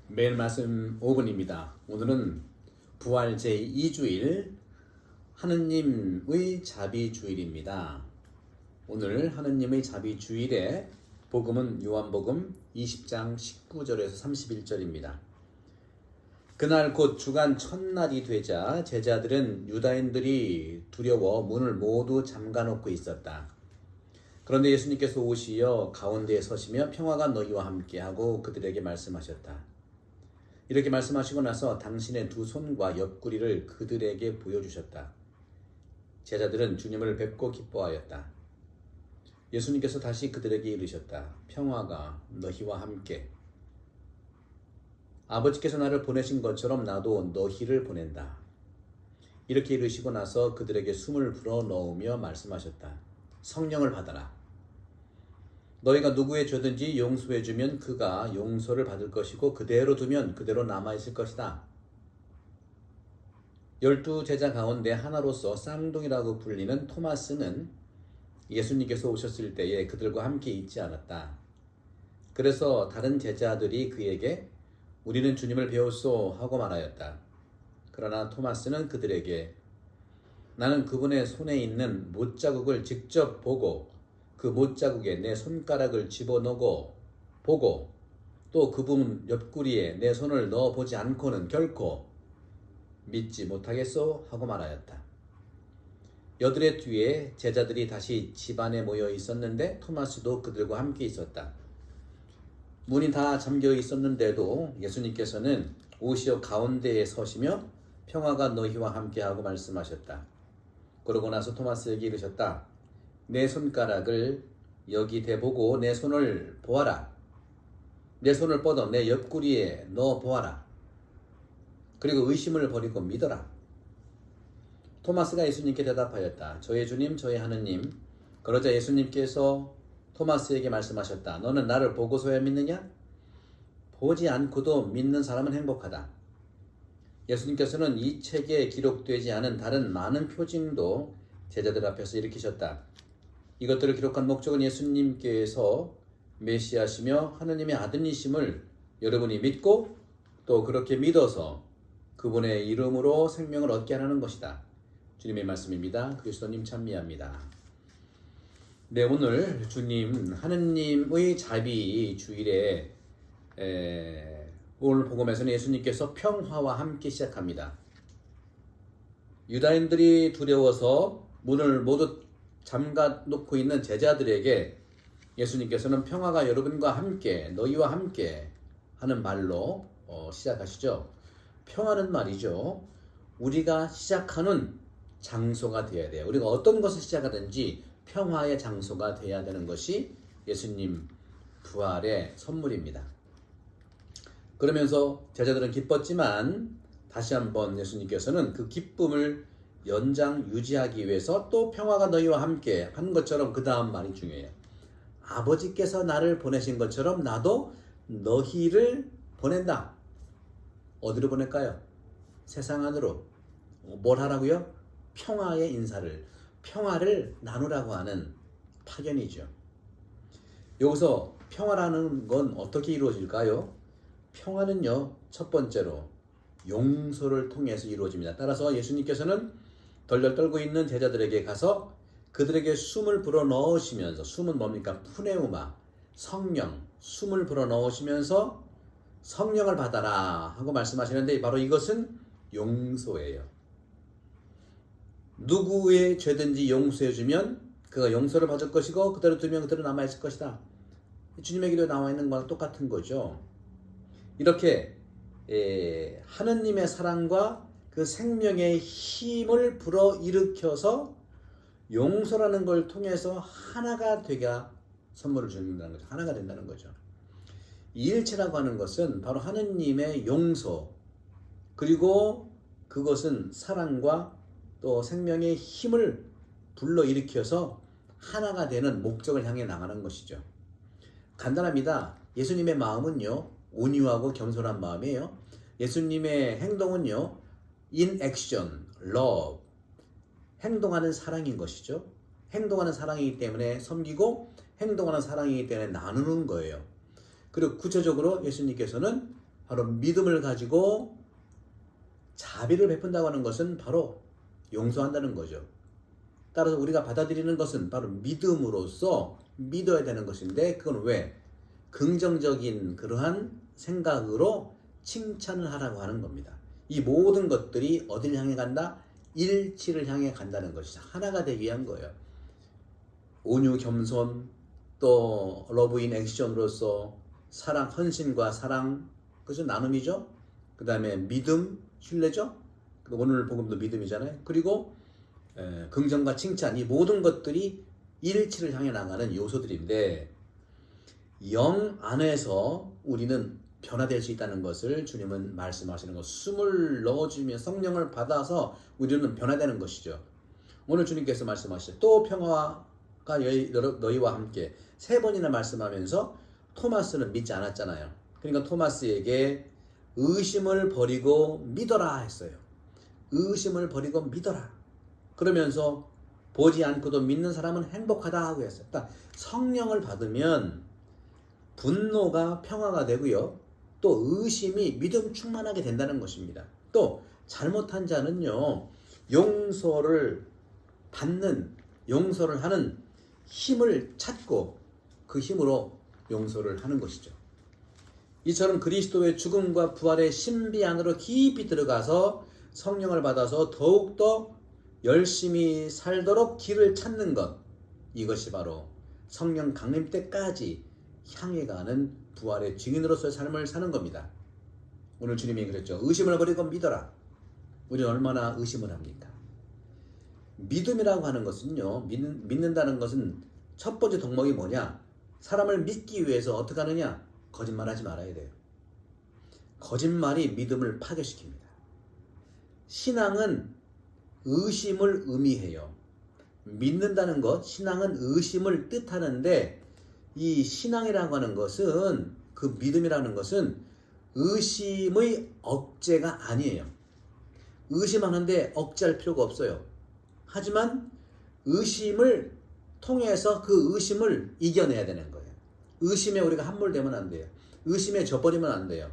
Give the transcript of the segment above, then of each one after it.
매일 말씀 5분입니다. 오늘은 부활 제2주일 하느님의 자비주일입니다. 오늘 하느님의 자비주일의 복음은 요한복음 20장 19절에서 31절입니다. 그날 곧 주간 첫날이 되자 제자들은 유다인들이 두려워 문을 모두 잠가놓고 있었다. 그런데 예수님께서 오시어 가운데에 서시며 평화가 너희와 함께하고 그들에게 말씀하셨다. 이렇게 말씀하시고 나서 당신의 두 손과 옆구리를 그들에게 보여주셨다. 제자들은 주님을 뵙고 기뻐하였다. 예수님께서 다시 그들에게 이르셨다. 평화가 너희와 함께. 아버지께서 나를 보내신 것처럼 나도 너희를 보낸다. 이렇게 이르시고 나서 그들에게 숨을 불어넣으며 말씀하셨다. 성령을 받아라. 너희가 누구의 죄든지 용서해주면 그가 용서를 받을 것이고 그대로 두면 그대로 남아있을 것이다. 12 제자 가운데 하나로서 쌍둥이라고 불리는 토마스는 예수님께서 오셨을 때에 그들과 함께 있지 않았다. 그래서 다른 제자들이 그에게 우리는 주님을 배웠소 하고 말하였다. 그러나 토마스는 그들에게 나는 그분의 손에 있는 못자국을 직접 보고 그 못자국에 내 손가락을 집어넣고 보고 또 그분 옆구리에 내 손을 넣어보지 않고는 결코 믿지 못하겠소 하고 말하였다. 여드레 뒤에 제자들이 다시 집안에 모여 있었는데 토마스도 그들과 함께 있었다. 문이 다 잠겨 있었는데도 예수님께서는 오시어 가운데에 서시며 평화가 너희와 함께하고 말씀하셨다. 그러고 나서 토마스에게 이르셨다. 내 손가락을 여기 대보고 내 손을 보아라. 내 손을 뻗어 내 옆구리에 넣어 보아라. 그리고 의심을 버리고 믿어라. 토마스가 예수님께 대답하였다. 저의 주님, 저의 하느님. 그러자 예수님께서 토마스에게 말씀하셨다. 너는 나를 보고서야 믿느냐? 보지 않고도 믿는 사람은 행복하다. 예수님께서는 이 책에 기록되지 않은 다른 많은 표징도 제자들 앞에서 일으키셨다. 이것들을 기록한 목적은 예수님께서 메시아시며 하느님의 아들이심을 여러분이 믿고 또 그렇게 믿어서 그분의 이름으로 생명을 얻게 하는 것이다. 주님의 말씀입니다. 그리스도님 찬미합니다. 네, 오늘 주님 하느님의 자비 주일에 오늘 복음에서는 예수님께서 평화와 함께 시작합니다. 유다인들이 두려워서 문을 모두 잠가 놓고 있는 제자들에게 예수님께서는 평화가 여러분과 함께 너희와 함께 하는 말로 시작하시죠. 평화는 말이죠. 우리가 시작하는 장소가 되어야 돼요. 우리가 어떤 것을 시작하든지 평화의 장소가 되어야 되는 것이 예수님 부활의 선물입니다. 그러면서 제자들은 기뻤지만 다시 한번 예수님께서는 그 기쁨을 연장 유지하기 위해서 또 평화가 너희와 함께 하는 것처럼 그 다음 말이 중요해요. 아버지께서 나를 보내신 것처럼 나도 너희를 보낸다. 어디로 보낼까요? 세상 안으로. 뭘 하라고요? 평화의 인사를, 평화를 나누라고 하는 파견이죠. 여기서 평화라는 건 어떻게 이루어질까요? 평화는요, 첫 번째로 용서를 통해서 이루어집니다. 따라서 예수님께서는 덜덜 떨고 있는 제자들에게 가서 그들에게 숨을 불어넣으시면서, 숨은 뭡니까? 푸네우마, 성령, 숨을 불어넣으시면서 성령을 받아라 하고 말씀하시는데 바로 이것은 용서예요. 누구의 죄든지 용서해주면 그가 용서를 받을 것이고 그대로 두면 그대로 남아있을 것이다. 주님의 기도에 나와 있는 거랑 똑같은 거죠. 이렇게 하느님의 사랑과 그 생명의 힘을 불어일으켜서 용서라는 걸 통해서 하나가 되가 선물을 준다는 거죠. 하나가 된다는 거죠. 이 일체라고 하는 것은 바로 하느님의 용서, 그리고 그것은 사랑과 또 생명의 힘을 불러일으켜서 하나가 되는 목적을 향해 나가는 것이죠. 간단합니다. 예수님의 마음은요, 온유하고 겸손한 마음이에요. 예수님의 행동은요, in action, love, 행동하는 사랑인 것이죠. 행동하는 사랑이기 때문에 섬기고 행동하는 사랑이기 때문에 나누는 거예요. 그리고 구체적으로 예수님께서는 바로 믿음을 가지고 자비를 베푼다고 하는 것은 바로 용서한다는 거죠. 따라서 우리가 받아들이는 것은 바로 믿음으로써 믿어야 되는 것인데, 그건 왜? 긍정적인 그러한 생각으로 칭찬을 하라고 하는 겁니다. 이 모든 것들이 어딜 향해 간다? 일치를 향해 간다는 것이죠. 하나가 되기 위한 거예요. 온유, 겸손, 또 러브인 액션으로서 사랑, 헌신과 사랑, 그것은 나눔이죠. 그 다음에 믿음, 신뢰죠. 오늘 복음도 믿음이잖아요. 그리고 긍정과 칭찬, 이 모든 것들이 일치를 향해 나가는 요소들인데, 영 안에서 우리는 변화될 수 있다는 것을 주님은 말씀하시는 것. 숨을 넣어주며 성령을 받아서 우리는 변화되는 것이죠. 오늘 주님께서 말씀하시죠. 또 평화가 너희와 함께, 3번이나 말씀하면서 토마스는 믿지 않았잖아요. 그러니까 토마스에게 의심을 버리고 믿어라 했어요. 의심을 버리고 믿어라. 그러면서 보지 않고도 믿는 사람은 행복하다 하고 했어요. 딱 성령을 받으면 분노가 평화가 되고요. 또 의심이 믿음 충만하게 된다는 것입니다. 또 잘못한 자는요, 용서를 받는, 용서를 하는 힘을 찾고 그 힘으로 용서를 하는 것이죠. 이처럼 그리스도의 죽음과 부활의 신비 안으로 깊이 들어가서 성령을 받아서 더욱더 열심히 살도록 길을 찾는 것, 이것이 바로 성령 강림 때까지 향해 가는 부활의 증인으로서의 삶을 사는 겁니다. 오늘 주님이 그랬죠. 의심을 버리고 믿어라. 우리는 얼마나 의심을 합니까? 믿음이라고 하는 것은요, 믿는다는 것은 첫 번째 덕목이 뭐냐? 사람을 믿기 위해서 어떻게 하느냐? 거짓말하지 말아야 돼요. 거짓말이 믿음을 파괴시킵니다. 신앙은 의심을 의미해요. 믿는다는 것, 신앙은 의심을 뜻하는데, 이 신앙이라고 하는 것은, 그 믿음이라는 것은 의심의 억제가 아니에요. 의심하는데 억제할 필요가 없어요. 하지만 의심을 통해서 그 의심을 이겨내야 되는 거예요. 의심에 우리가 함몰되면 안 돼요. 의심에 져버리면 안 돼요.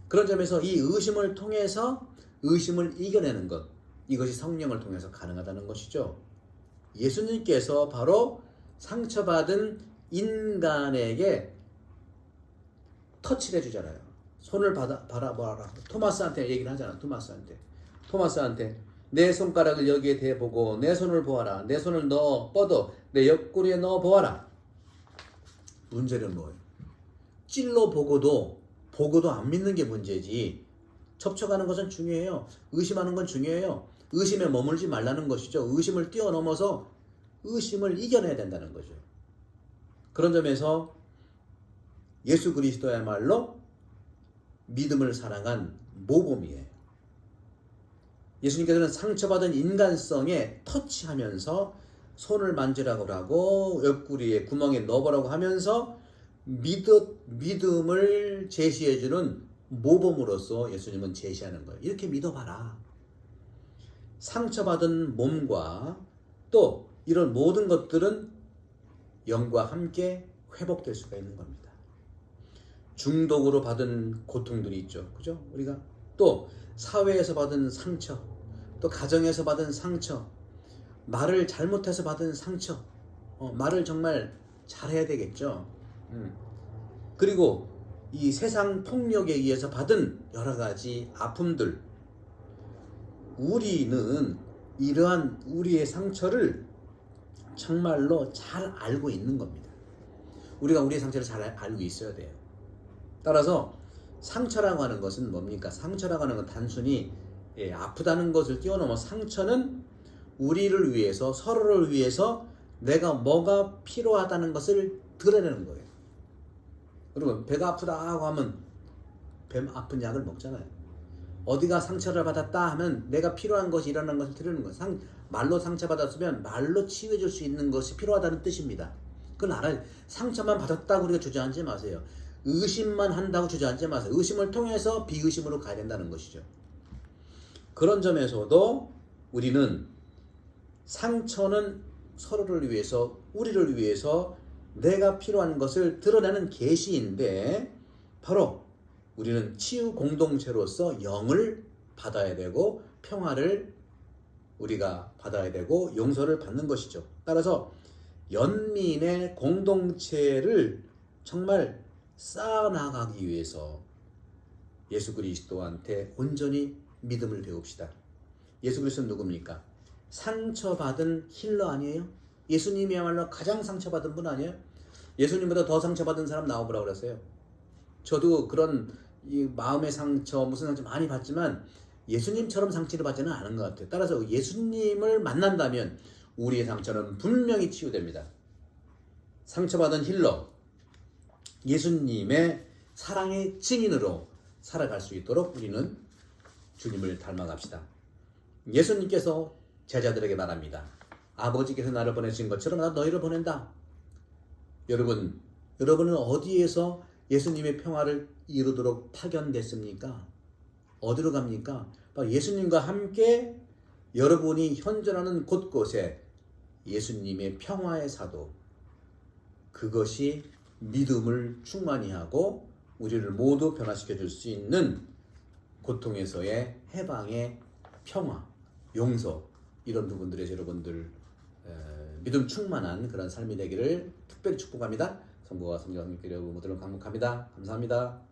그런 점에서 이 의심을 통해서 의심을 이겨내는 것, 이것이 성령을 통해서 가능하다는 것이죠. 예수님께서 바로 상처받은 인간에게 터치를 해주잖아요. 손을 바라봐라. 토마스한테 얘기를 하잖아. 토마스한테 내 손가락을 여기에 대보고 내 손을 보아라. 내 손을 뻗어 내 옆구리에 넣어 보아라. 문제는 뭐예요? 찔러 보고도 안 믿는 게 문제지. 접촉하는 것은 중요해요. 의심하는 건 중요해요. 의심에 머물지 말라는 것이죠. 의심을 뛰어넘어서 의심을 이겨내야 된다는 거죠. 그런 점에서 예수 그리스도야말로 믿음을 사랑한 모범이에요. 예수님께서는 상처받은 인간성에 터치하면서 손을 만지라고 하고 옆구리에 구멍에 넣어보라고 하면서 믿음을 제시해주는 모범으로서 예수님은 제시하는 거예요. 이렇게 믿어봐라. 상처받은 몸과 또 이런 모든 것들은 영과 함께 회복될 수가 있는 겁니다. 중독으로 받은 고통들이 있죠. 그죠? 우리가 또 사회에서 받은 상처, 또 가정에서 받은 상처, 말을 잘못해서 받은 상처, 말을 정말 잘해야 되겠죠. 그리고 이 세상 폭력에 의해서 받은 여러 가지 아픔들, 우리는 이러한 우리의 상처를 정말로 잘 알고 있는 겁니다. 우리가 우리의 상처를 잘 알고 있어야 돼요. 따라서 상처라고 하는 것은 뭡니까? 상처라고 하는 건 단순히 아프다는 것을 뛰어넘어 상처는 우리를 위해서, 서로를 위해서 내가 뭐가 필요하다는 것을 드러내는 거예요. 여러분, 배가 아프다고 하면 배 아픈 약을 먹잖아요. 어디가 상처를 받았다 하면 내가 필요한 것이 일어나는 것을 드러내는 거예요. 말로 상처받았으면 말로 치유해 줄 수 있는 것이 필요하다는 뜻입니다. 그건 알아요. 상처만 받았다고 우리가 주저앉지 마세요. 의심만 한다고 주저앉지 마세요. 의심을 통해서 비의심으로 가야 된다는 것이죠. 그런 점에서도 우리는 상처는 서로를 위해서, 우리를 위해서 내가 필요한 것을 드러내는 계시인데, 바로 우리는 치유 공동체로서 영을 받아야 되고 평화를 우리가 받아야 되고 용서를 받는 것이죠. 따라서 연민의 공동체를 정말 쌓아나가기 위해서 예수 그리스도한테 온전히 믿음을 배웁시다. 예수 그리스도는 누굽니까? 상처받은 힐러 아니에요? 예수님이야말로 가장 상처받은 분 아니에요? 예수님보다 더 상처받은 사람 나와보라고 그랬어요. 저도 그런 이 마음의 상처, 무슨 상처 많이 받지만 예수님처럼 상처를 받지는 않은 것 같아요. 따라서 예수님을 만난다면 우리의 상처는 분명히 치유됩니다. 상처받은 힐러, 예수님의 사랑의 증인으로 살아갈 수 있도록 우리는 주님을 닮아갑시다. 예수님께서 제자들에게 말합니다. 아버지께서 나를 보내신 것처럼 나 너희를 보낸다. 여러분은 어디에서 예수님의 평화를 이루도록 파견됐습니까? 어디로 갑니까? 예수님과 함께 여러분이 현존하는 곳곳에 예수님의 평화의 사도, 그것이 믿음을 충만히 하고 우리를 모두 변화시켜 줄 수 있는 고통에서의 해방의 평화, 용서, 이런 부분들에서 여러분들 믿음 충만한 그런 삶이 되기를 특별히 축복합니다. 성부와 성자와 함께 여러분 모두를 강복합니다. 감사합니다.